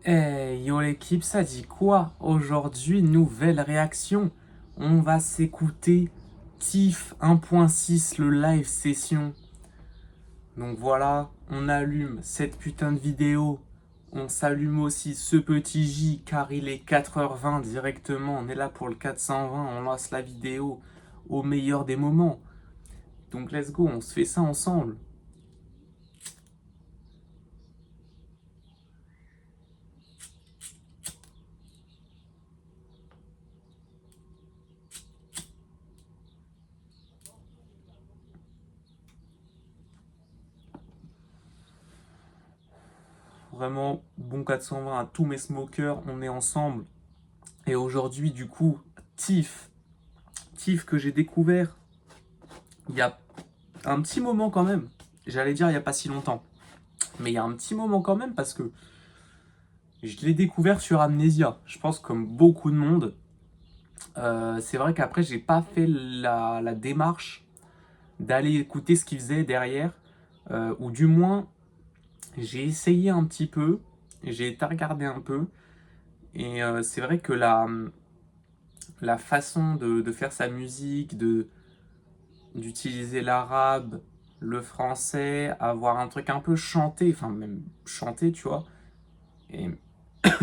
Hey yo l'équipe, ça dit quoi? Aujourd'hui, nouvelle réaction. On va s'écouter TIFF 1.6, le live session. Donc voilà, on allume cette putain de vidéo. On s'allume aussi ce petit J car il est 4h20 directement. On est là pour le 420, on lance la vidéo au meilleur des moments. Donc let's go, on se fait ça ensemble. Vraiment, bon 420 à tous mes smokers, on est ensemble. Et aujourd'hui, du coup, TIFF que j'ai découvert il y a un petit moment quand même. J'allais dire il n'y a pas si longtemps. Mais il y a un petit moment quand même parce que je l'ai découvert sur Amnesia. Je pense comme beaucoup de monde. C'est vrai qu'après, j'ai pas fait la démarche d'aller écouter ce qu'il faisait derrière. Ou du moins, j'ai essayé un petit peu. J'ai été regarder un peu. Et c'est vrai que la façon de faire sa musique, d'utiliser l'arabe, le français, avoir un truc un peu chanté, enfin même chanté, tu vois, et,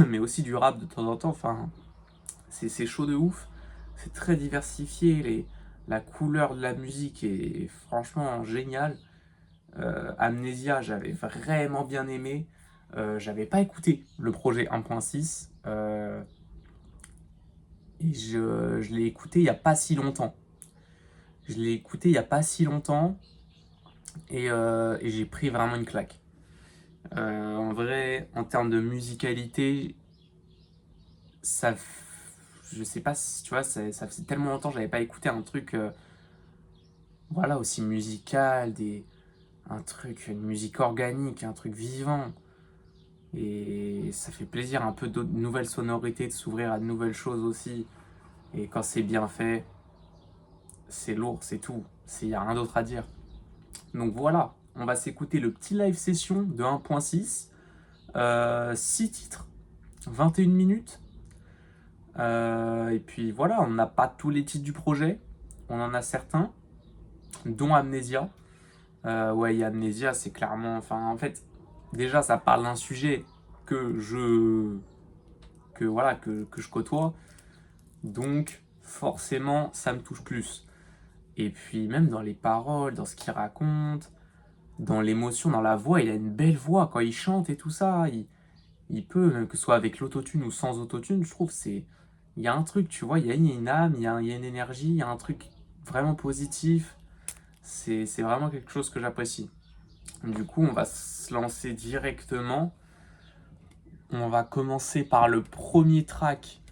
mais aussi du rap de temps en temps, enfin, c'est chaud de ouf, c'est très diversifié, la couleur de la musique est franchement géniale. Amnesia, j'avais vraiment bien aimé. J'avais pas écouté le projet 1.6 et je l'ai écouté il y a pas si longtemps. Je l'ai écouté il y a pas si longtemps et j'ai pris vraiment une claque. En vrai, en termes de musicalité, ça, je sais pas si tu vois, ça faisait tellement longtemps que j'avais pas écouté un truc, voilà, aussi musical, un truc, une musique organique, un truc vivant. Et ça fait plaisir un peu de nouvelles sonorités, de s'ouvrir à de nouvelles choses aussi. Et quand c'est bien fait, c'est lourd, c'est tout. Il n'y a rien d'autre à dire. Donc voilà, on va s'écouter le petit live session de 1.6. 6 titres, 21 minutes. Et puis voilà, on n'a pas tous les titres du projet. On en a certains, dont Amnesia. Ouais, Amnesia, c'est clairement. Enfin, en fait, déjà, ça parle d'un sujet que je. Que je côtoie. Donc, forcément, ça me touche plus. Et puis, même dans les paroles, dans ce qu'il raconte, dans l'émotion, dans la voix, il a une belle voix quand il chante et tout ça. Il peut, même que ce soit avec l'autotune ou sans autotune, je trouve, c'est. Il y a un truc, tu vois, il y a une âme, il y a une énergie, il y a un truc vraiment positif. C'est vraiment quelque chose que j'apprécie. Du coup, on va se lancer directement. On va commencer par le premier track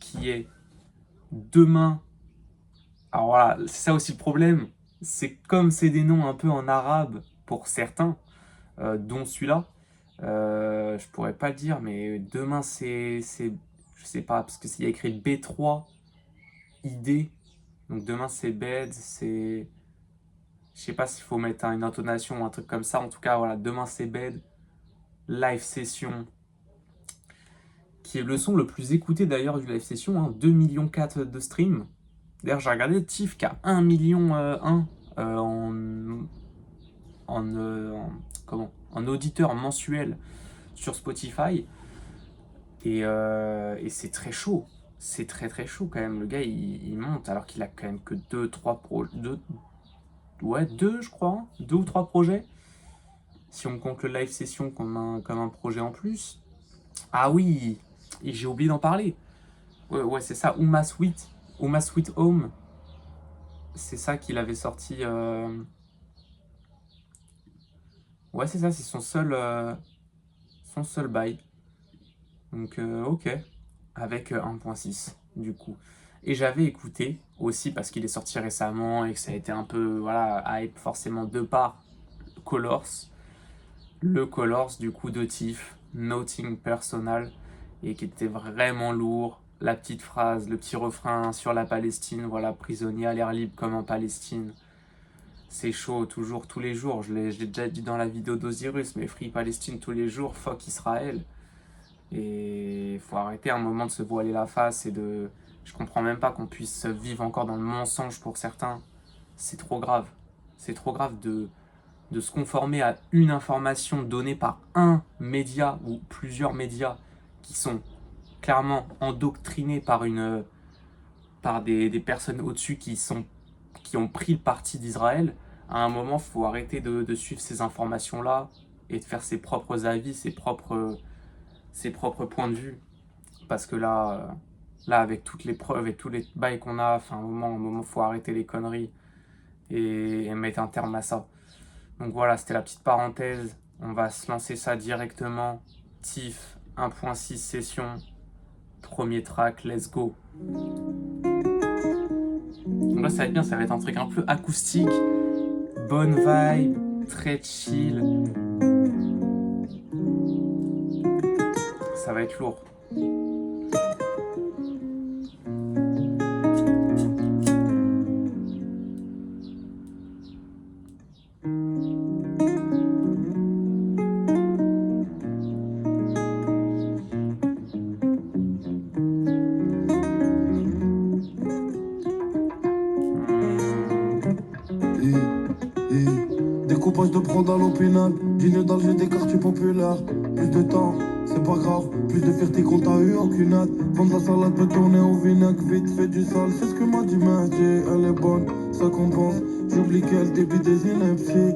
qui est Demain. Alors voilà, c'est ça aussi le problème. C'est comme c'est des noms un peu en arabe pour certains, dont celui-là. Je pourrais pas le dire, mais demain je sais pas, parce qu'il y a écrit B3 ID. Donc demain c'est bed, c'est. Je sais pas s'il faut mettre une intonation ou un truc comme ça. En tout cas, voilà, demain c'est bed. Live session. Qui est le son le plus écouté d'ailleurs du live session. 2,4 millions de streams. D'ailleurs, j'ai regardé TIFF qui a 1 million en auditeur mensuel sur Spotify. Et c'est très chaud. C'est très très chaud quand même. Le gars il monte alors qu'il a quand même que 2-3 ouais, 2 je crois. 2 ou 3 projets. Si on compte le live session comme un projet en plus. Ah oui, et j'ai oublié d'en parler. Ouais, c'est ça, Uma Sweet Home. C'est ça qu'il avait sorti. Ouais, c'est ça, c'est son seul bail. Donc, ok. Avec 1.6, du coup. Et j'avais écouté aussi parce qu'il est sorti récemment et que ça a été un peu, voilà, hype forcément de par Colors. Le Colors, du coup, de Tiff, Nothing Personal, et qui était vraiment lourd. La petite phrase, le petit refrain sur la Palestine, voilà, prisonnier à l'air libre comme en Palestine. C'est chaud, toujours, tous les jours. Je l'ai déjà dit dans la vidéo d'Osiris, mais Free Palestine tous les jours, fuck Israël. Et il faut arrêter un moment de se voiler la face et de... Je comprends même pas qu'on puisse vivre encore dans le mensonge pour certains. C'est trop grave. C'est trop grave de se conformer à une information donnée par un média ou plusieurs médias qui sont clairement endoctrinés par des personnes au-dessus qui ont pris le parti d'Israël. À un moment, il faut arrêter de suivre ces informations-là et de faire ses propres avis, ses propres points de vue. Parce que là, avec toutes les preuves et tous les bails qu'on a, enfin, un moment, faut arrêter les conneries et mettre un terme à ça. Donc voilà, c'était la petite parenthèse. On va se lancer ça directement. TIFF 1.6 session. Premier track, let's go. Donc là, ça va être bien, ça va être un truc un peu acoustique. Bonne vibe, très chill. Ça va être lourd. Découpage de prendre à l'opinal, dîner dans le jeu des quartiers populaires. Plus de temps, c'est pas grave, plus de fierté qu'on t'a eu, aucune hâte. Vendre la salade peut tourner au vinaigre, vite fait du sale, c'est ce que m'a dit Mehdi, elle est bonne, ça compense. J'oublie qu'elle débite des inepties.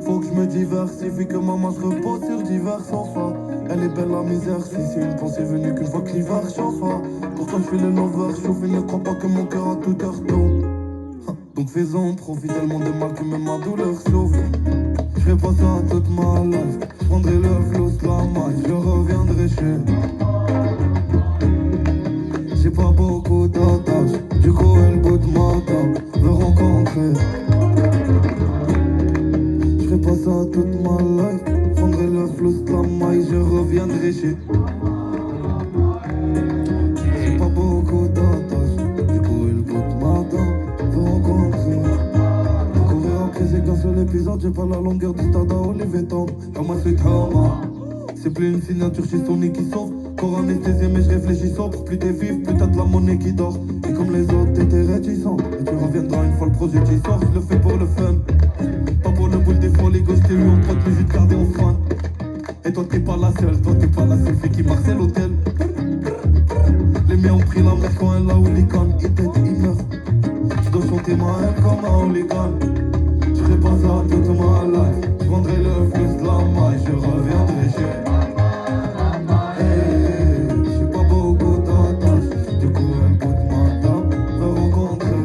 Faut que je me diversifie, que maman se repose sur divers sofas. Elle est belle la misère, si c'est une pensée venue qu'une fois que l'hiver chauffe. Pourtant je fais le lover, chauffe, ne crois pas que mon cœur a tout heure tôt. Donc fais-en, profite tellement de mal que même ma douleur souffle. Je ferai pas ça toute ma life. Je prendrai le flow, la maille, je reviendrai chez. J'ai pas beaucoup d'attaches, du coup elle bout de ma table, me rencontrer. Je ferai pas ça toute ma life. Je prendrai le flow, la maille, je reviendrai chez. J'ai pas beaucoup d'attaches, du coup elle bout de ma table, me rencontrer. C'est qu'un seul épisode, j'ai pas la longueur du stade à Olivier Tom. Comme c'est trauma. C'est plus une signature chez Sony qui sort. Corps anesthésié, mais je réfléchis sobre. Plus t'es vif, plus t'as de la monnaie qui dort. Et comme les autres, t'étais réticent. Et tu reviendras une fois le projet qui sort. Je le fais pour le fun. Pas pour le boule des folies, gauche, t'es eu en prod, mais j'ai gardé en fan. Et toi, t'es pas la seule, toi, t'es pas la seule fille qui marche l'hôtel. Les miens ont pris la mer quand elle a hooligan. Ils t'aident, ils meurent. Je dois chanter ma haine comme un hooligan. Je ferai pas ça toute ma life. Je prendrai le flux de la maille, je reviendrai chez. Hey, j'ai pas beaucoup d'attaches, du coup un bout de ma table, me rencontrer.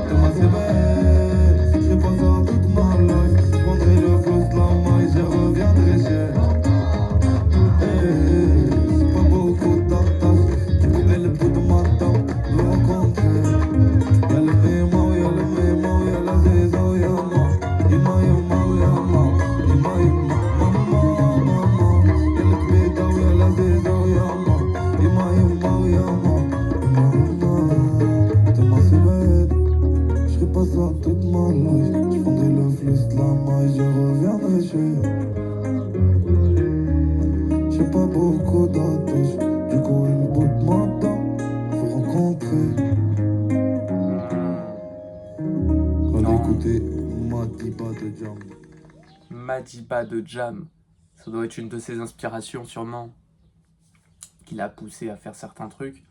Demain c'est belle, je ferai pas ça toute ma life. Je prendrai le flux de la maille, je reviendrai chez. Hey, j'ai pas beaucoup d'attaches, du coup elle bout de ma table, me rencontrer. Y'a le mémo, y'a le mémo, y'a la zézo, y'a moi. Ima, ima, y'a moi. Ima, ima, maman, maman. Y'a le kbita, y'a la zézo, y'a moi. Ima, ima, y'a moi. Ima, ima. Demain c'est bête. J'ferai pas ça toute ma life. J'prendrai le flux de la maille, je reviendrai chez. J'ai pas beaucoup d'attaches. Du coup, elle bout de ma dent. Faut rencontrer. Allez écouter Madiba de Jam. Madiba de Jam. Ça doit être une de ses inspirations sûrement. Qui l'a poussé à faire certains trucs.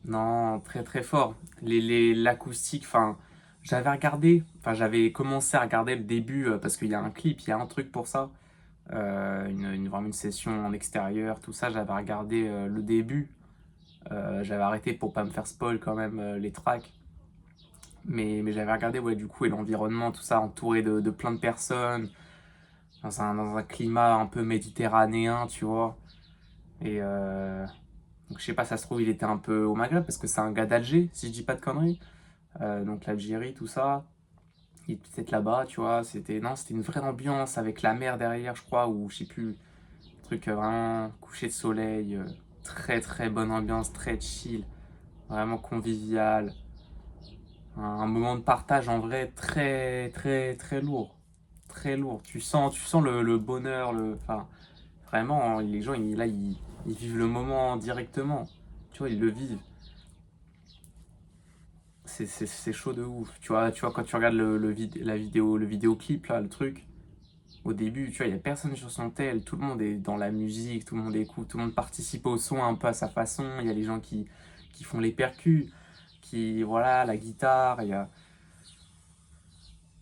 Non, très très fort. L'acoustique, enfin, j'avais commencé à regarder le début parce qu'il y a un clip, il y a un truc pour ça. Vraiment une session en extérieur, tout ça, j'avais regardé le début. J'avais arrêté pour pas me faire spoil quand même les tracks. Mais j'avais regardé, ouais, du coup, et l'environnement, tout ça, entouré de plein de personnes, dans un climat un peu méditerranéen, tu vois. Et donc, je sais pas, ça se trouve, il était un peu au Maghreb, parce que c'est un gars d'Alger, si je dis pas de conneries. Donc l'Algérie, tout ça. Il était peut-être là-bas, tu vois. Non, c'était une vraie ambiance avec la mer derrière, je crois, ou je sais plus. Truc vraiment coucher de soleil, très très bonne ambiance, très chill, vraiment convivial. Un moment de partage en vrai très très très lourd. Très lourd. Tu sens le bonheur, enfin, Vraiment, les gens, ils vivent le moment directement. Tu vois, ils le vivent. C'est chaud de ouf. Tu vois, quand tu regardes la vidéo, le vidéoclip, là, le truc, au début, tu vois, il n'y a personne sur son tel, tout le monde est dans la musique, tout le monde écoute, tout le monde participe au son un peu à sa façon. Il y a les gens qui font les percus, voilà, la guitare,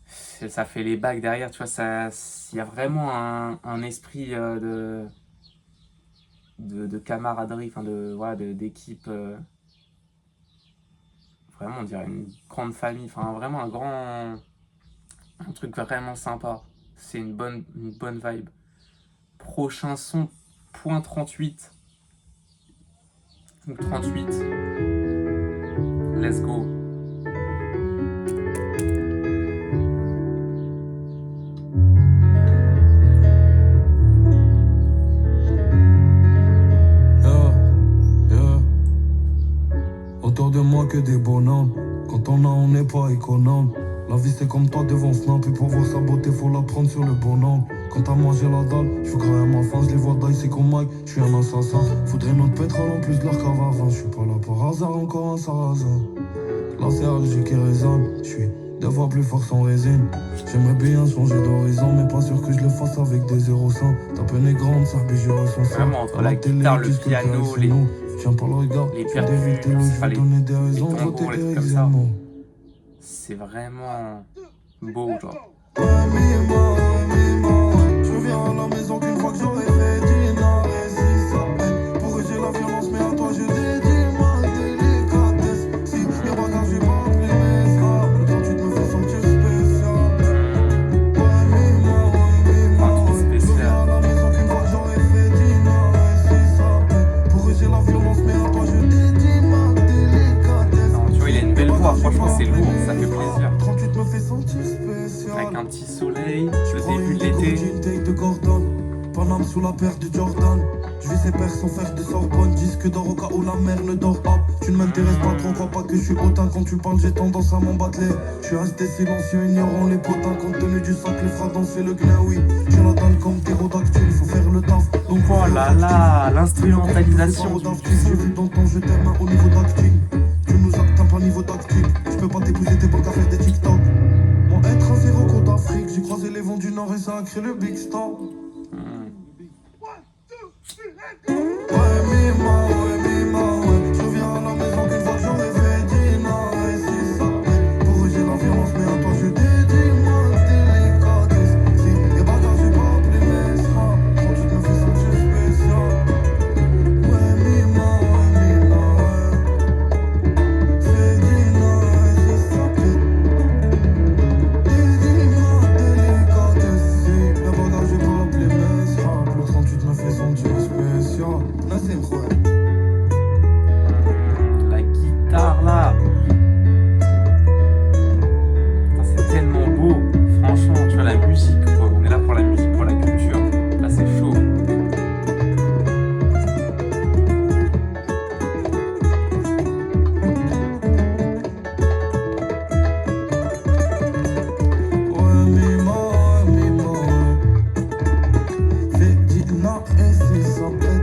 ça fait les bacs derrière, tu vois, il y a vraiment un esprit de camaraderie, enfin voilà, d'équipe. Vraiment, on dirait une grande famille, enfin vraiment un truc vraiment sympa. C'est une bonne vibe. Prochain son, point 38. Donc 38, let's go. Yeah, yeah. Autour de moi que des bonhommes. Quand on a, on n'est pas économe. La vie c'est comme toi devant Snap. Et pour voir sa beauté, faut la prendre sur le bonhomme. Quand à moi j'ai la dalle, je veux grailler à ma fin, je les vois die, c'est comme Mike, je suis un assassin. Faudrait notre pétrole en plus de leur caravane. Je suis pas là par hasard, encore un sarrasin. Là c'est Alger qui résonne, je suis deux fois plus fort sans résine. J'aimerais bien changer d'horizon, mais pas sûr que je le fasse avec des 0-100. Ta peine est grande, ça je ressens ça. Vraiment, entre la guitare, le piano, Je tiens pas le regard, les je vais d'éviter percus, l'eau, je enfin, vais donner des raisons de tambours, voter les trucs Eric comme ça. Zemmour. C'est vraiment beau, genre. Ouais, Mima, je reviens à la maison qu'une fois que j'aurai fait dîner. Et si ça peine, pour que j'ai la violence, mais à toi je dédie ma délicatesse. Si mes bagages, j'ai pas appelé mes frappes, quand tu te me fais sentir spécial. Ouais, Mima, je reviens à la maison qu'une fois que j'aurai fait dîner. Et si ça peine, pour que j'ai la violence, mais à toi je dédie ma délicatesse. Non, tu vois, il a une belle voix, franchement, c'est lourd, ça fait plaisir. 38 me fait sentir spécial. Avec un petit soleil, Je le prends début une de l'été. une take de Gordon. Paname sous la paire de Jordan. Je vis ses pères sans faire de Sorbonne. Disque d'or au cas où la mer ne dort pas. Tu ne m'intéresses pas trop, crois pas que je suis hautain. Quand tu parles, j'ai tendance à m'embattre. Je suis resté silencieux, ignorant les potins. Compte tenu du sac, les fera danser le gna, oui. J'ai la dalle comme ptérodactyle, faut faire le taf. Donc, Oh là là, l'instrumentalisation du J'ai vu dans ton jeu tes mains au niveau tactique. Tu nous atteins pas niveau tactique. Je peux pas t'épouser, t'es pas qu'à faire des TikTok. Moi, être un zéro côte d'Afrique. J'ai croisé les vents du Nord et ça a créé le Big Star. Ouais, Mima, je reviens à la maison qu'une fois que j'aurai fait dîner. Et si ça plaît, pour que j'ai la violence, mais à toi je dédie ma délicatesse. Si les bagages, j'ai pas appelé mes straps, quand tu te me fais sentir spécial. Ouais, Mima, fais dîner, et si ça plaît, dédie ma délicatesse. Si les bagages, j'ai pas appelé mes straps, le 38 me fait sentir spécial. Là, c'est vrai. La guitare là. Putain, c'est tellement beau. Franchement, tu vois, la musique, quoi. On est là pour la musique, pour la culture. Là, c'est chaud. Ouais, Mima, fais dîner et si ça plaît.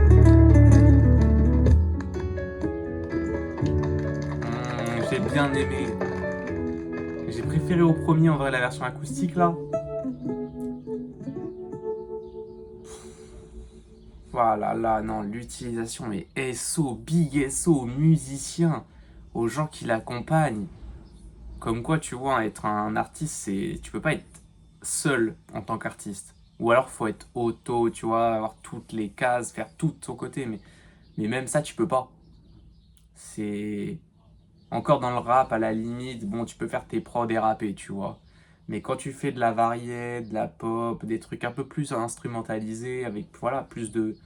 J'ai bien aimé. J'ai préféré au premier, en vrai, la version acoustique là. Voilà, là, non, l'utilisation, mais SO, big SO aux musiciens, aux gens qui l'accompagnent. Comme quoi, tu vois, être un artiste, tu peux pas être seul en tant qu'artiste. Ou alors, faut être auto, tu vois, avoir toutes les cases, faire tout de son côté. Mais même ça, tu peux pas. C'est encore dans le rap, à la limite, bon, tu peux faire tes prods et rapper, tu vois. Mais quand tu fais de la variété, de la pop, des trucs un peu plus instrumentalisés, avec, voilà, plus de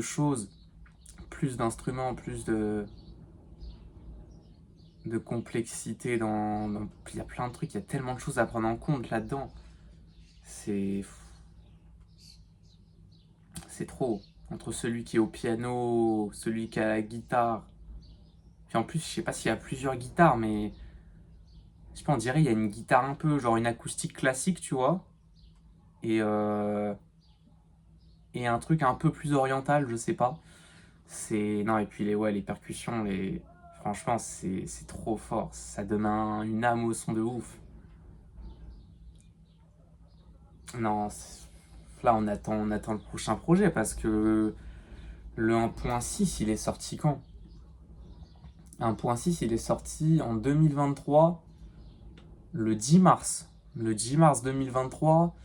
choses, plus d'instruments, plus de complexité il y a plein de trucs, il y a tellement de choses à prendre en compte là-dedans. C'est trop. Entre celui qui est au piano, celui qui a la guitare. Puis en plus, je sais pas s'il y a plusieurs guitares, mais je sais pas, on dirait il y a une guitare un peu, genre une acoustique classique, tu vois. Et et un truc un peu plus oriental, je sais pas. Non, et puis les percussions, franchement, c'est trop fort. Ça donne une âme au son de ouf. Non, là, on attend le prochain projet parce que le 1.6, il est sorti quand? 1.6, il est sorti en 2023, le 10 mars. Le 10 mars 2023,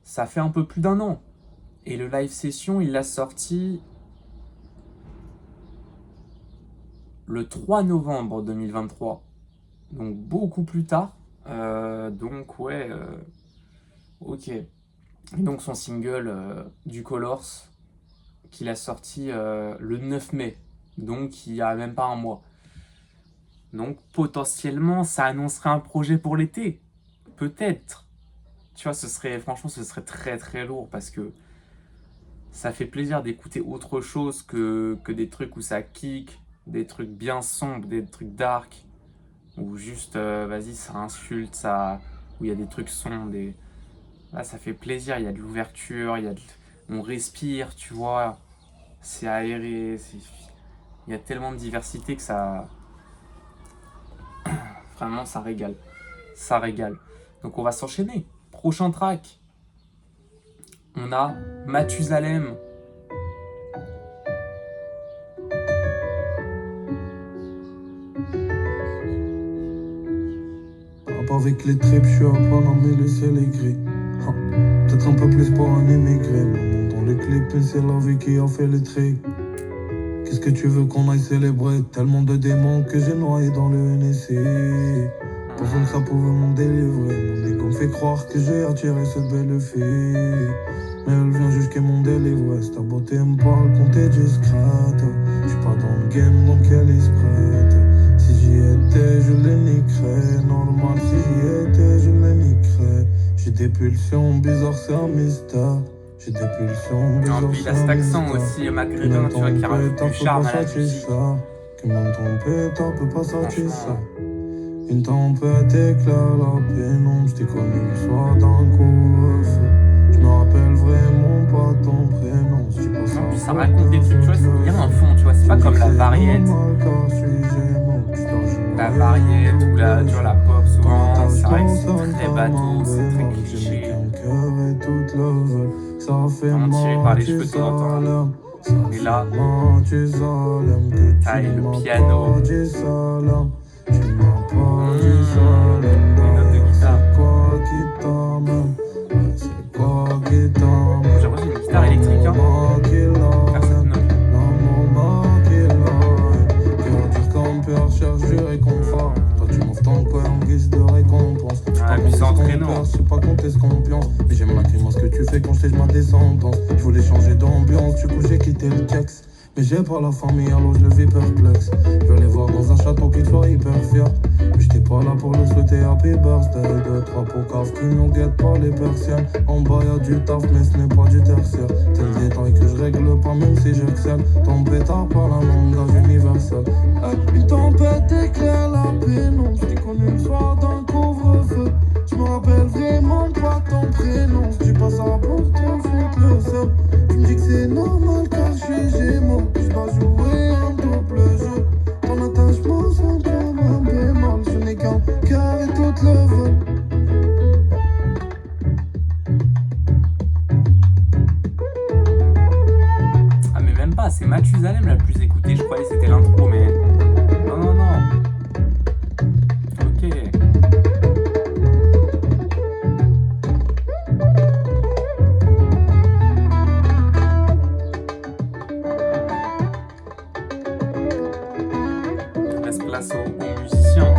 ça fait un peu plus d'un an. Et le live session, il l'a sorti le 3 novembre 2023. Donc beaucoup plus tard. Donc ouais, ok. Et donc son single du Colors, qu'il a sorti le 9 mai. Donc il y a même pas un mois. Donc potentiellement, ça annoncerait un projet pour l'été. Peut-être. Tu vois, franchement, ce serait très très lourd parce que ça fait plaisir d'écouter autre chose que des trucs où ça kick, des trucs bien sombres, des trucs dark, ou juste, vas-y, ça insulte, où il y a des trucs sombres. Là, ça fait plaisir, il y a de l'ouverture, on respire, tu vois, c'est aéré, il y a tellement de diversité que vraiment, ça régale. Ça régale. Donc on va s'enchaîner. Prochain track, on a Mathusalem. Avec les tripes, je suis à Panama, mais le ciel est gris. Peut-être un peu plus pour un immigré. Mais dans les clips, c'est la vie qui a fait les tri. Qu'est-ce que tu veux qu'on aille célébrer? Tellement de démons que j'ai noyé dans le NSI. Pensant que ça pouvait m'en délivrer. Mon ego me fait croire que j'ai attiré cette belle fille. Mais elle vient jusqu'à mon délivresse. Ta beauté me parle quand t'es discrète. Je suis pas dans le game donc elle est prête. Si j'y étais, je les niquerais. Normal, si j'y étais, je les niquerais. J'ai des pulsions bizarres, c'est un mystère. J'ai des pulsions bizarres, puis il a cet accent aussi maghrébin, tu vois, qui rajoute du charme à la musique. Qu'une tempête, peut pas satisfaire. Une tempête éclaire la pénombre. Je t'ai connu le soir d'un couvre-feu. Je me rappelle vraiment pas ton prénom. Non, puis ça raconte des trucs, tu vois, il y a un fond, tu vois, c'est pas comme la variette. La variette ou tu vois, la pop, souvent, c'est vrai que c'est très bateau, c'est très cliché. Vraiment tiré par les cheveux de temps en temps. Et là, t'as le piano. Les notes de guitare. J'ai l'impression une guitare électrique, hein. Faire cette note. Ah, puis c'est entraînant. Je sais pas compter ce qu'on pense. Mais j'aime la grimace que tu fais quand je ma descendance. Je voulais changer d'ambiance, du coup j'ai quitté le texte. Mais j'ai pas la famille, alors je le vis perplexe. Je vais aller voir dans un château qu'il soit hyper fier. Mais j'étais pas là pour le souhaiter happy birthday. 2-3 pocaves qui nous guettent pas les persiennes. En bas y'a du taf, mais ce n'est pas du tertiaire. T'es le détail que je règle pas, même si j'excelle. Ton pétard par un langage universel. Une tempête éclaire la pénombre. J't'ai connu le soir d'un couvre-feu. Je me rappelle vraiment pas ton prénom. Si tu passes à pour te foutre le seum. Tu me dis que c'est normal car je suis gémeaux. Je dois jouer un double jeu. Ton attachement sonne comme un bémol. Je n'ai qu'un cœur et tout le vol. Ah mais même pas, c'est Mathusalem la plus écoutée, je croyais que c'était l'intro, mais... Non. Ok. Laisse place aux musiciens.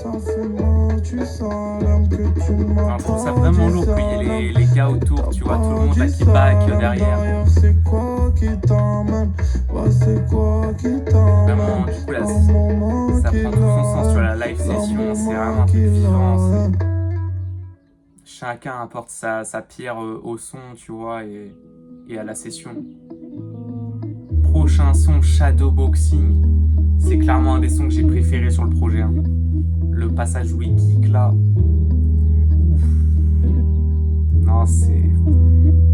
ça fait mal, tu sens l'âme que tu m'as Alors, je trouve ça pas vraiment dit lourd ça, quand il y a l'âme. les gars autour, tu vois, tout le monde là qui back derrière. D'ailleurs, c'est quoi qui t'emmène? Ouais, c'est quoi qui Vraiment, t'emmène? du coup, là, Un moment ça qui prend tout son sens, tu vois, la l'aime, live un session, c'est vraiment moment un peu qui vivant, l'aime. chacun apporte sa pierre au son, tu vois, et à la session. Prochain son, Shadowboxing. C'est clairement un des sons que j'ai préféré sur le projet, hein. Le passage où il kick là. Ouf. Non, c'est.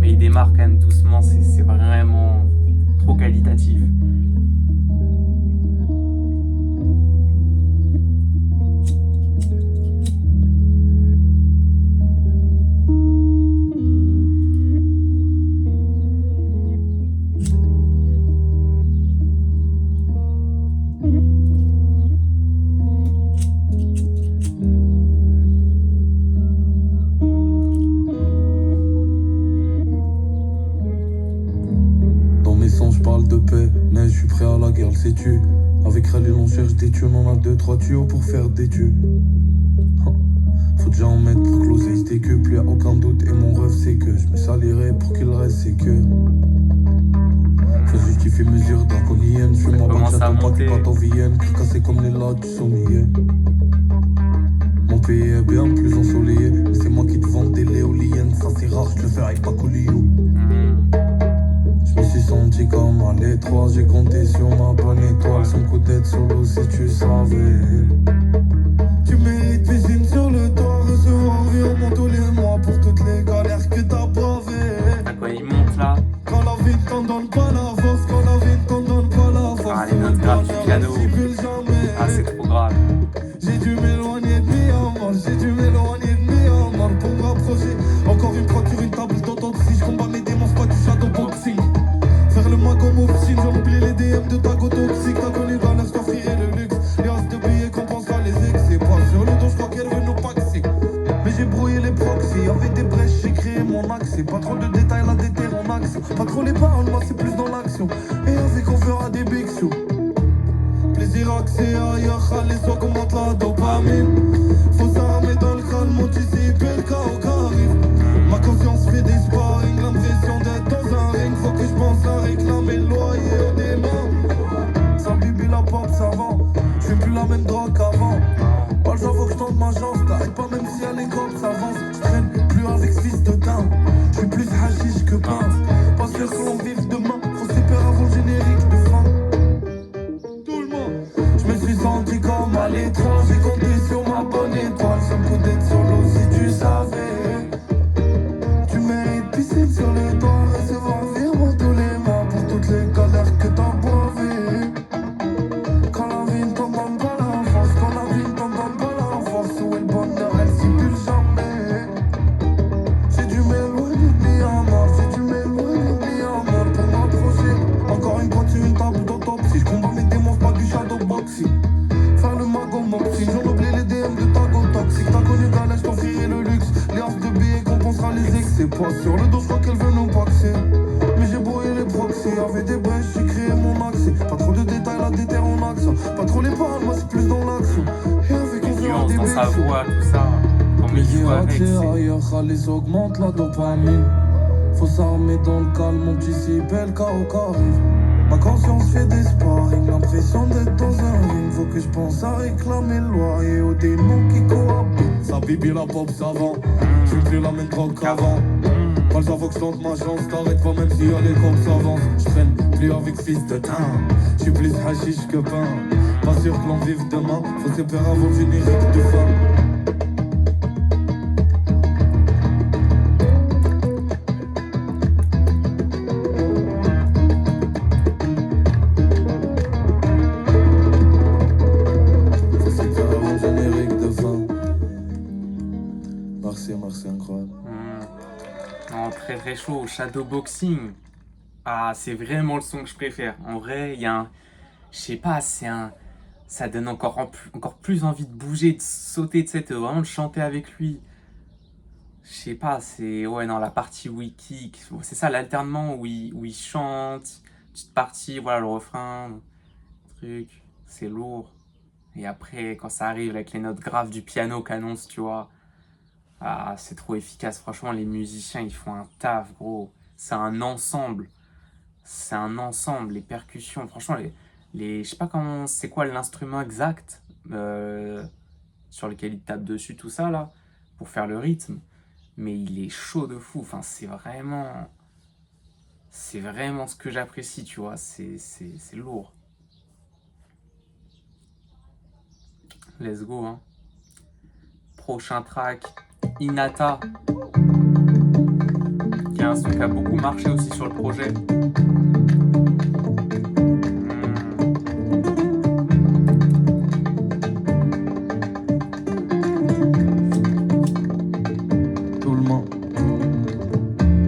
Mais il démarre quand même doucement, c'est vraiment trop qualitatif. Dans mes sons, je parle de paix, mais je suis prêt à la guerre, le sais-tu. Avec Khalil, on cherche des thunes, on a 2-3 tuyaux pour faire des tubes. Faut déjà en mettre pour closer, il se décuple, y'a aucun doute. Et mon rêve, c'est que je me salirai pour qu'il reste, c'est que. Je justifie mesure draconienne, je suis ma Commence banque, à j'attends pas monter. que bateau vienne, que cassé comme les lacs du sommier. Mon pays est bien plus ensoleillé, mais c'est moi qui te vends des l'éoliennes, ça c'est rare, je le fais avec Pacolio. Je me suis senti comme à l'étroit, j'ai compté sur ma bonne étoile, sans coup d'être solo si tu savais. Tu mérites piscine sur le toit, recevoir virement tous les mois pour toutes les galères que t'as bravées. Quand il monte là, Quand la vie ne t'en donne pas la force, quand la vie ne t'en donne pas la force, ah, les notes graves du piano. Ah, c'est trop grave. j'ai dû m'éloigner de Myanmar, j'ai dû m'éloigner de Myanmar pour me rapprocher. Encore une fois sur une table d'autopsie, je combats mes démons, c'est pas du shadowboxing. Faire le mago mobsine, j'en oublie les DM de ta go toxique. T'as connu Galas, t'offrirai le luxe. Les as de billets compensera les excès. Pas sur le dos, je crois qu'elle veut nous paxer. Mais j'ai brouillé les proxys, y'avait des brèches, j'ai créé mon accès. Pas trop de détails, la déterre en action. Pas trop les paroles, moi c'est plus dans l'action. Et avec on fera des big shows. Plaisir accès ailleurs, Khalid, soit augmente la dopamine. Faut s'armer dans le calme, anticiper le chaos qui arrive. Ma conscience fait des sparring, l'impression d'être dans un ring. Faut que je pense à réclamer le loyer au démon. Ça bibi la porte, ça vend. Je suis plus la même drogue qu'avant. Pas le genre, faut que je tente ma chance. T'arrêtes pas même si à l'école ça avance. Je traîne plus avec ce fils de teint. Je suis plus hashish que pain. Pas sûr que l'on vive demain. Faut se faire avant le générique de fin. Je me suis senti comme à l'étranger, j'ai compté sur ma bonne étoile, sans coup d'être solo si tu savais. Tu mérites piscine sur les toits, recevoir virement tous les mois pour toutes les galères que t'as boivées. Quand la vie ne t'en donne pas la force, quand la vie ne t'en donne pas la force, où est le bonheur, elle s'y jamais. J'ai dû m'éloigner de Myanmar, j'ai dû m'éloigner de Myanmar pour m'approcher. Encore une fois sur une table d'autopsie, je combats mes démons, pas du shadowboxing. Faire le mago moxing, j'en oublie les DM de ta go toxique. T'as connu Galèche, t'offrirai le luxe. Les as de billets compensera les excès. Pas sur le dos, je crois qu'elle veut nous paxer. Mais j'ai brouillé les proxys, avec des brèches, j'ai créé mon accès. Pas trop de détails, la déterre en accent. Pas trop les paroles, moi c'est plus dans l'action. Et avec on fera Nuance des dans sa big shows. voix, tout ça. Comme il joue avec, c'est. Ailleurs, Khalis augmente la dopamine. Faut s'armer dans le calme, anticiper le chaos qui arrive. Ma conscience fait des sparring, l'impression d'être dans un ring. Faut que je pense à réclamer le loyer aux démons qui cohabitent. Ça bibi la pop savant, je suis plus la même drogue qu'avant. Pas le genre, faut que je tente ma chance, t'arrêtes pas même si y'a les corps s'avancent. Je traîne plus avec fils de teint, je suis plus hashish que pain. Pas sûr que l'on vive demain, faut se faire avant le générique de fin. Merci, incroyable. Non, très très chaud. Shadowboxing. Ah, c'est vraiment le son que je préfère. En vrai, il y a un. Je sais pas, c'est un. Ça donne encore plus envie de bouger, de sauter, de sais, vraiment de chanter avec lui. Je sais pas, c'est. Ouais, non, la partie où il kick. C'est ça, l'alternement où il chante. Petite partie, voilà, le refrain. Truc. C'est lourd. Et après, quand ça arrive avec les notes graves du piano qu'annonce, tu vois, ah, c'est trop efficace. Franchement, les musiciens, ils font un taf, gros. C'est un ensemble. C'est un ensemble. Les percussions, franchement, je sais pas comment, c'est quoi l'instrument exact sur lequel ils tapent dessus, tout ça, là, pour faire le rythme. Mais il est chaud de fou. Enfin, c'est vraiment ce que j'apprécie, tu vois. C'est lourd. Let's go, hein. Prochain track, Inata, qui est un son qui a beaucoup marché aussi sur le projet. Tout le monde.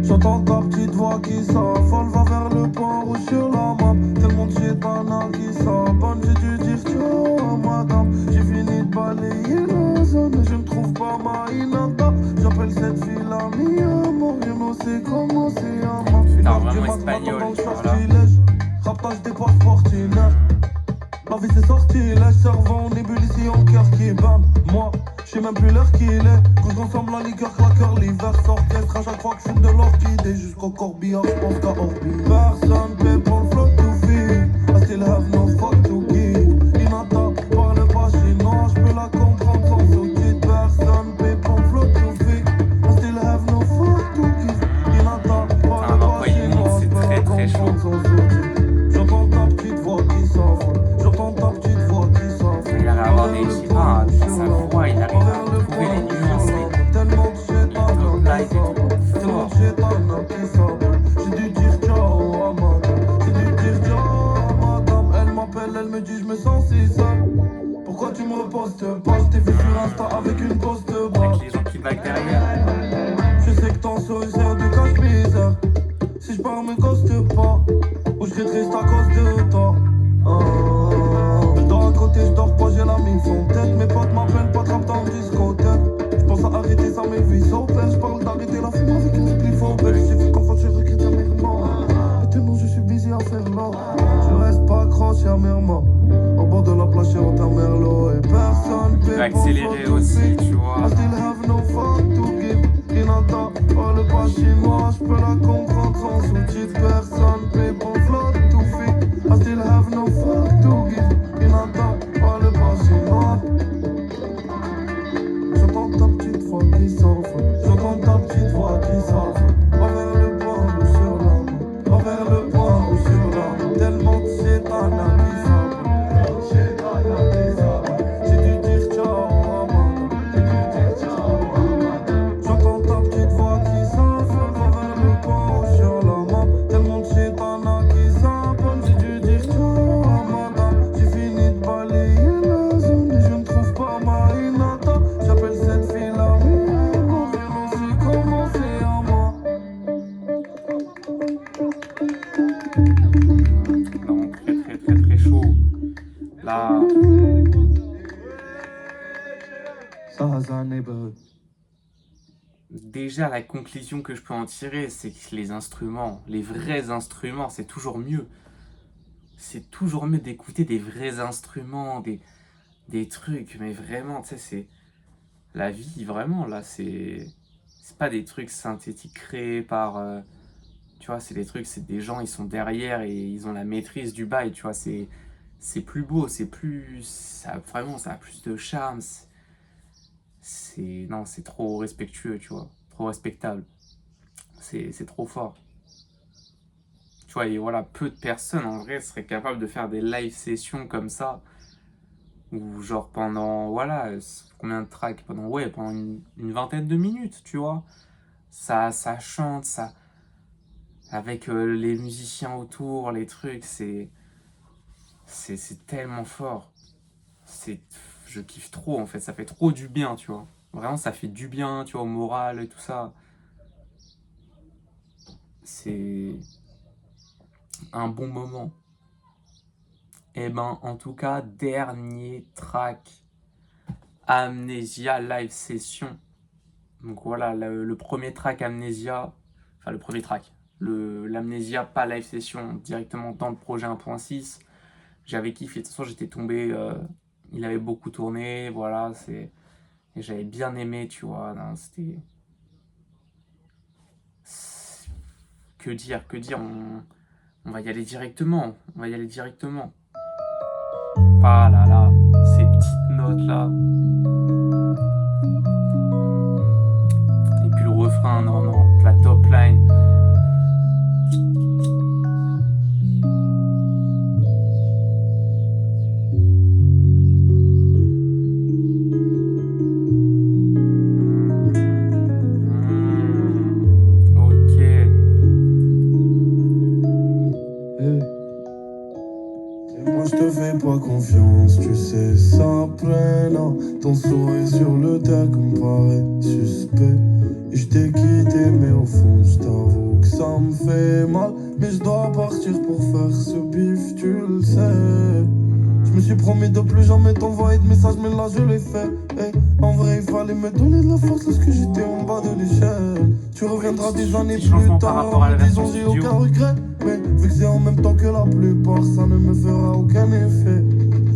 J'entends ta petite voix qui s'affole, va vers le point rouge sur la map. Tellement j'ai pas qui s'abonne, j'ai dû dire ciao à madame. J'ai fini de balayer la zone, mais je ne trouve pas ma Inata. J'appelle cette fille la mi amor, je ne sais comment c'est à moi. Putain, vraiment espagnol, voilà. Raptage des passeports Tinder. La vie c'est sortilège, cerveau en ébullition, cœur qui bande. Moi, je sais même plus l'heure qu'il est. Quand je consomme la liqueur, claqueur, l'hiver s'orchestre. À chaque fois que je fume de l'orchidée, jusqu'au corbillard, je pense qu'à Orbi. Personne paie pour le flow to feel. I still have no fuck to give. Inata parle pas chinois, je peux la comprendre sans sous-titres. Personne paie pour le flow to feel. I still have no fuck to give. Inata parle pas chinois, je peux la comprendre sans sous-titres. J'entends ta petite voix qui s'envole. J'entends ta petite voix qui s'envole. Il arrive à avoir des, je sais pas, dans sa voix, il arrive à trouver les nuances, Tellement de chétana qui s'envole. Tellement de chétana qui s'envole. J'ai dû dire ciao à madame. J'ai dû dire ciao à madame. Elle m'appelle, elle me dit je me sens si seul. Pourquoi tu me repostes pas? Je t'ai vu sur Insta avec une poste bras. avec les gens qui vaguent derrière. Je sais que ton sourire sert de cache-misère. Si je pars me coste pas. Ou je serai triste à cause de toi. Je dors à côté, je dors pas, j'ai la mine fond tête. Mes potes m'appellent pas trappe dans le discothèque. Je pense à arrêter ça, mes vies au père. Je parle d'arrêter la fume avec une spliff au père. J'ai fait qu'enfin je regrette amèrement. Maintenant je suis busy à faire l'or. Je reste pas accroché à mes remords. Au bord de la plage, j'ai un merlot. Et personne Il va accélérer aussi, tu vois. I still have no fuck to give. Inata, parle pas chinois, je peux la comprendre sans sous-titres. Personne paie pour flotte to fit. I still have no fuck to give. Inata, parle pas chinois. J'entends ta petite voix qui s'envole. J'entends ta petite voix qui s'envole. Va vers le point ou sur la main. Va vers le point ou sur la main. Tellement de chétana qui s'envole. Chétana qui s'envole. J'ai dû dire ciao à madame. J'ai dû dire ciao à madame. J'entends ta petite voix qui s'envole. Va vers le point ou sur la main. Tellement de chétana qui s'envole. J'ai dû dire ciao à madame. J'ai fini de balayer la zone et je ne trouve pas ma Inata. J'appelle cette fille la mienne. Mon prénom c'est comment c'est à moi. Non, très chaud. Là, Zaza neighborhood. déjà, la conclusion que je peux en tirer, c'est que les instruments, les vrais instruments, c'est toujours mieux. C'est toujours mieux d'écouter des vrais instruments, des trucs, mais vraiment, tu sais, c'est la vie, vraiment, là, c'est pas des trucs synthétiques créés par, tu vois, c'est des trucs, c'est des gens, ils sont derrière et ils ont la maîtrise du bail, tu vois, c'est plus beau, c'est plus, ça, vraiment, ça a plus de charme, non, c'est trop respectueux, tu vois, trop respectable, c'est trop fort. Tu vois, et voilà, peu de personnes en vrai seraient capables de faire des live sessions comme ça, ou genre pendant, voilà, combien de tracks? Pendant une vingtaine de minutes, tu vois. Ça chante, ça, avec les musiciens autour, les trucs, c'est tellement fort. C'est, je kiffe trop en fait, ça fait trop du bien, tu vois. Vraiment, ça fait du bien, tu vois, au moral et tout ça. C'est un bon moment. Et ben, en tout cas, dernier track, Amnesia Live Session. Donc voilà, le premier track Amnesia, enfin le premier track, l'Amnesia pas Live Session, directement dans le projet 1.6. J'avais kiffé, de toute façon j'étais tombé Il avait beaucoup tourné, voilà, et j'avais bien aimé, tu vois. Non, que dire, on va y aller directement, on va y aller directement. Ah là là, ces petites notes là. Et puis le refrain, non, non, la top line. Ok. Et moi je te fais pas confiance, tu sais, ça plaît là. Ton sourire sur le deck me paraît suspect. Et je t'ai quitté, mais au fond, je t'avoue que ça me fait mal. Mais je dois partir pour faire ce bif, tu le sais. Je me suis promis de plus jamais t'envoyer de messages, mais là je l'ai fait. Hey, en vrai, il fallait me donner de la force lorsque j'étais en bas de l'échelle. Tu reviendras des années Petit plus changement par tard, rapport à la me version disant j'ai studio. aucun regret. Mais vu que c'est en même temps que la plupart, ça ne me fera aucun effet.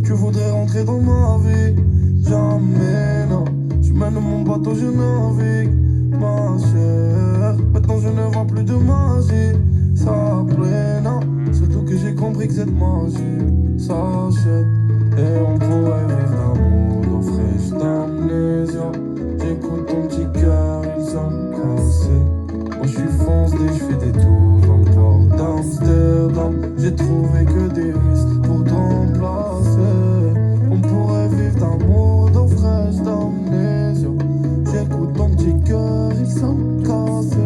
Tu voudrais rentrer dans ma vie, jamais non. Tu mènes mon bateau, je navigue, ma chère. Maintenant je ne vois plus de magie, ça plaît, non. Surtout que j'ai compris que cette magie s'achète. Et on pourrait vivre d'amour, d'eau fraîche, d'amnésia. J'écoute ton petit cœur, il semble cassé. Moi je suis foncé, je fais des tours dans le port d'Amsterdam. J'ai trouvé que des risques pour te remplacer. On pourrait vivre d'amour, d'eau fraîche, d'amnésia. J'écoute ton petit cœur, il semble cassé.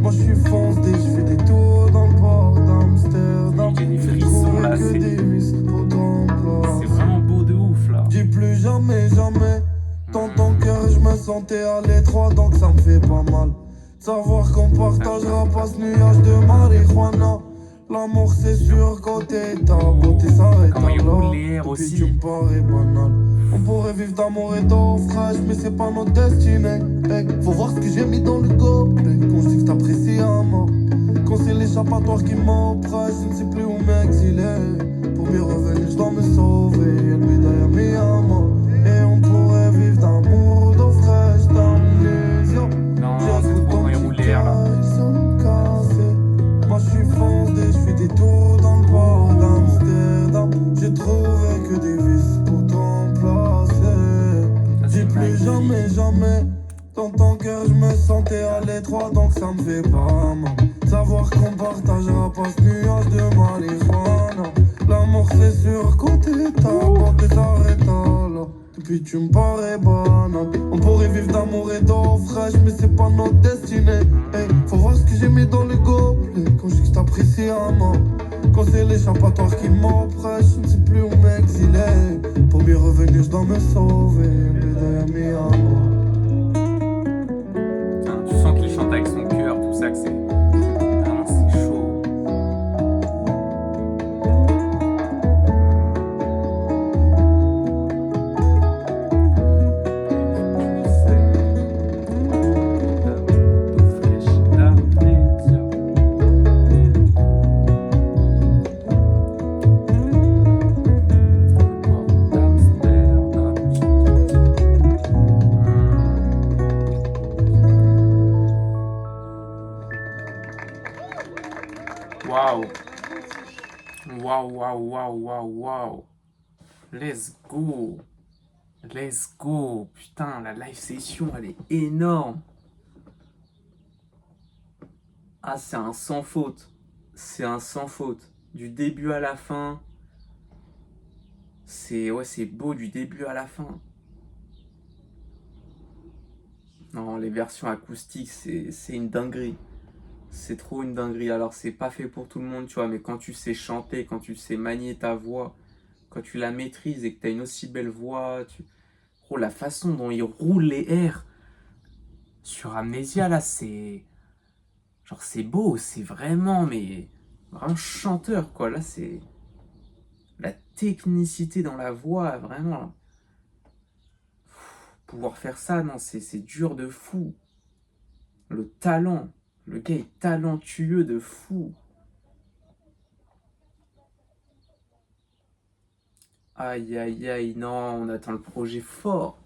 Moi je suis foncé, je fais des tours dans le port d'Amsterdam. J'ai des J'ai frissons trouvé là, que c'est des risques pour te remplacer. vraiment beau de ouf là. Dis plus jamais, jamais. Dans ton cœur, je me sentais à l'étroit, donc ça me fait pas mal. Savoir qu'on partagera pas ce nuage de marijuana. L'amour c'est surcoté, ta beauté s'arrête Comment il roule là. les airs Depuis aussi. tu me parais banal. On pourrait vivre d'amour et d'eau fraîche, mais c'est pas notre destinée. Hey, faut voir ce que j'ai mis dans le gobelet. Quand je dis que t'apprécies à mort. Quand c'est l'échappatoire qui m'oppresse, je ne sais plus où m'exiler. Pour mieux revenir, je dois me sauver. El Bidaya mi amor. Et on pourrait vivre d'amour, d'eau fraîche, d'amnésia. Non, c'est J'écoute trop ton quand il petit roule les airs là. cœur, ils sont cassés. Moi je suis foncé, je fais des tours dans le port d'Amsterdam. J'ai trouvé que des vices pour te remplacer. Ça, Dis c'est plus magnifique. jamais, jamais. Dans ton cœur, je me sentais à l'étroit, donc ça me fait pas mal. Savoir qu'on partagera pas ce nuage de marijuana. L'amour c'est surcoté, ta beauté s'arrête là. Depuis tu me parais banal. On pourrait vivre d'amour et d'eau fraîche, mais c'est pas notre destinée. Hey, faut voir ce que j'ai mis dans le gobelet. Quand je dis que je t'apprécie à mort. Quand c'est l'échappatoire qui m'oppresse, je ne sais plus où m'exiler. Pour mieux revenir, je dois me sauver. Bidaya mi amor. Putain, tu sens qu'il chante avec son cœur, tout ça, que c'est. Vraiment, c'est chaud. Waouh! Waouh, waouh, waouh, waouh, waouh! Let's go! Let's go! Putain, la live session, elle est énorme! Ah, c'est un sans faute. C'est un sans faute. Du début à la fin. C'est beau du début à la fin. Non, les versions acoustiques, c'est une dinguerie. C'est trop une dinguerie. Alors, c'est pas fait pour tout le monde, tu vois, mais quand tu sais chanter, quand tu sais manier ta voix, quand tu la maîtrises et que tu as une aussi belle voix, oh, la façon dont il roule les airs sur Amnesia, là, c'est. Genre, c'est beau, c'est vraiment, mais. Vraiment chanteur, quoi. Là, c'est. La technicité dans la voix, vraiment. Pouvoir faire ça, non, c'est dur de fou. Le talent. Le gars est talentueux de fou. Aïe, aïe, aïe, non, on attend le projet fort.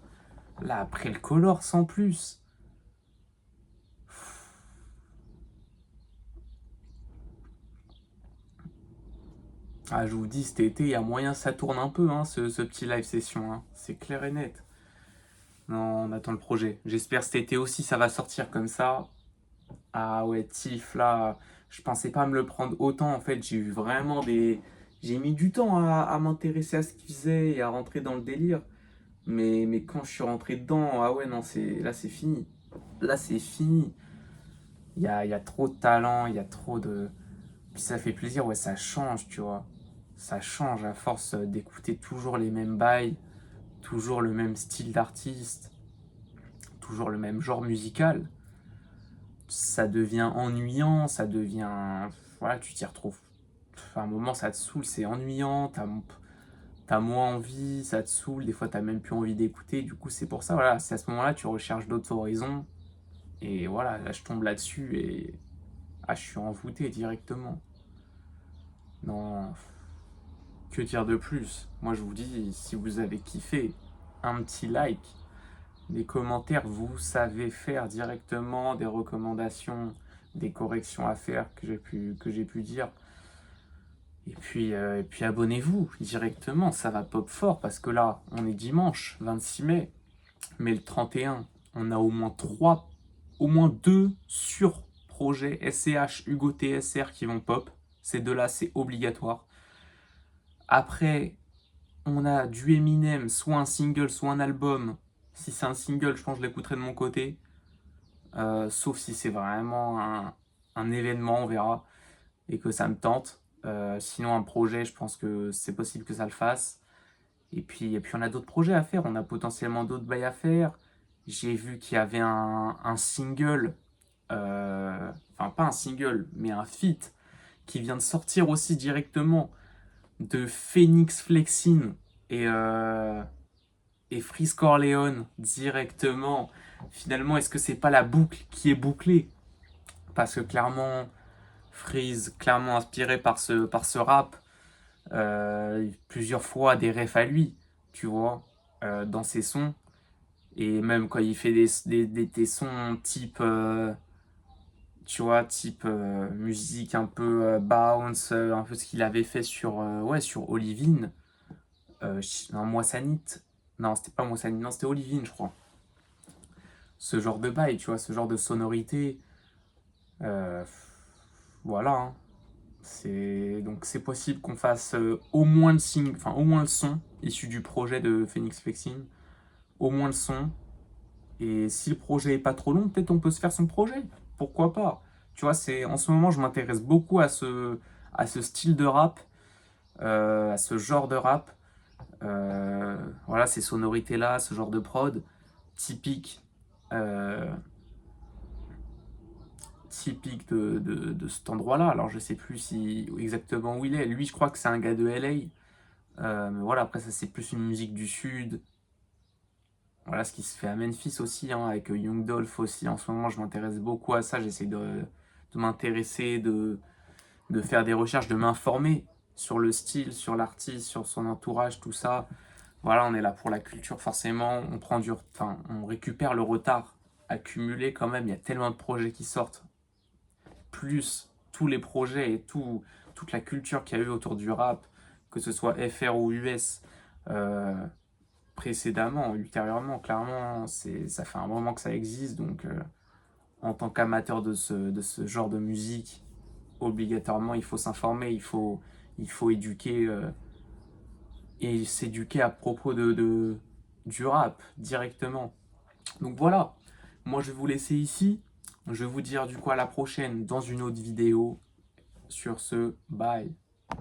Là, après le Color, sans plus. Ah, je vous dis, cet été, il y a moyen ça tourne un peu, hein, ce petit live session. Hein. C'est clair et net. Non, on attend le projet. J'espère cet été aussi, ça va sortir comme ça. Ah ouais, Tiff, là, je pensais pas me le prendre autant. En fait, j'ai eu vraiment des... J'ai mis du temps à m'intéresser à ce qu'il faisait et à rentrer dans le délire. Mais quand je suis rentré dedans, ah ouais, non, là, c'est fini. Là, c'est fini. Il y a trop de talent, il y a trop de... Puis ça fait plaisir, ouais, ça change, tu vois. Ça change à force d'écouter toujours les mêmes bails, toujours le même style d'artiste, toujours le même genre musical. Ça devient ennuyant, ça devient... Voilà, tu t'y retrouves. À un moment, ça te saoule, c'est ennuyant, t'as moins envie, ça te saoule, des fois t'as même plus envie d'écouter. Du coup, c'est pour ça, voilà, c'est à ce moment-là, tu recherches d'autres horizons. Et voilà, là, je tombe là-dessus et... Ah, je suis envoûté directement. Non, que dire de plus? Moi, je vous dis, si vous avez kiffé, un petit like, des commentaires, vous savez faire directement, des recommandations, des corrections à faire que j'ai pu dire. Et puis abonnez-vous directement, ça va pop fort parce que là, on est dimanche 26 mai, mais le 31, on a au moins 3, au moins 2 sur-projets SCH, Hugo TSR qui vont pop. Ces deux-là, c'est obligatoire. Après, on a du Eminem, soit un single, soit un album. Si c'est un single, je pense que je l'écouterai de mon côté. Sauf si c'est vraiment un événement, on verra, et que ça me tente. Sinon, un projet, je pense que c'est possible que ça le fasse. Et puis on a d'autres projets à faire. On a potentiellement d'autres bails à faire. J'ai vu qu'il y avait un single, enfin pas un single, mais un feat qui vient de sortir aussi directement de Phoenix Flexin et Freeze Corleone directement. Finalement, est-ce que c'est pas la boucle qui est bouclée? Parce que clairement, Freeze, clairement inspiré par ce rap, plusieurs fois des refs à lui, tu vois, dans ses sons. Et même quand il fait des sons type, tu vois, type musique un peu bounce, un peu ce qu'il avait fait ouais, sur Olivine, non, Moissanite. Non, c'était pas Moissanite, non, c'était Olivine, je crois. Ce genre de bail, tu vois, ce genre de sonorité. euh, voilà, hein. Donc c'est possible qu'on fasse au moins au moins le son issu du projet de Phoenix Flexing, au moins le son. Et si le projet est pas trop long, peut-être on peut se faire son projet. Pourquoi pas? Tu vois, en ce moment, je m'intéresse beaucoup à ce style de rap, à ce genre de rap. Voilà, ces sonorités-là, ce genre de prod typique, euh, typique de cet endroit-là. Alors, je sais plus exactement où il est. Lui, je crois que c'est un gars de LA. Mais voilà, après, ça, c'est plus une musique du Sud. Voilà ce qui se fait à Memphis aussi, hein, avec Young Dolph aussi. En ce moment, je m'intéresse beaucoup à ça. J'essaie de m'intéresser, de faire des recherches, de m'informer sur le style, sur l'artiste, sur son entourage, tout ça. Voilà, on est là pour la culture, forcément. On récupère le retard accumulé quand même. Il y a tellement de projets qui sortent. Plus tous les projets et toute la culture qu'il y a eu autour du rap, que ce soit FR ou US, précédemment, ultérieurement, clairement, ça fait un moment que ça existe. Donc, en tant qu'amateur de ce genre de musique, obligatoirement, il faut s'informer, il faut éduquer et s'éduquer à propos du rap directement. Donc voilà, moi je vais vous laisser ici. Je vais vous dire du coup à la prochaine dans une autre vidéo. Sur ce, bye.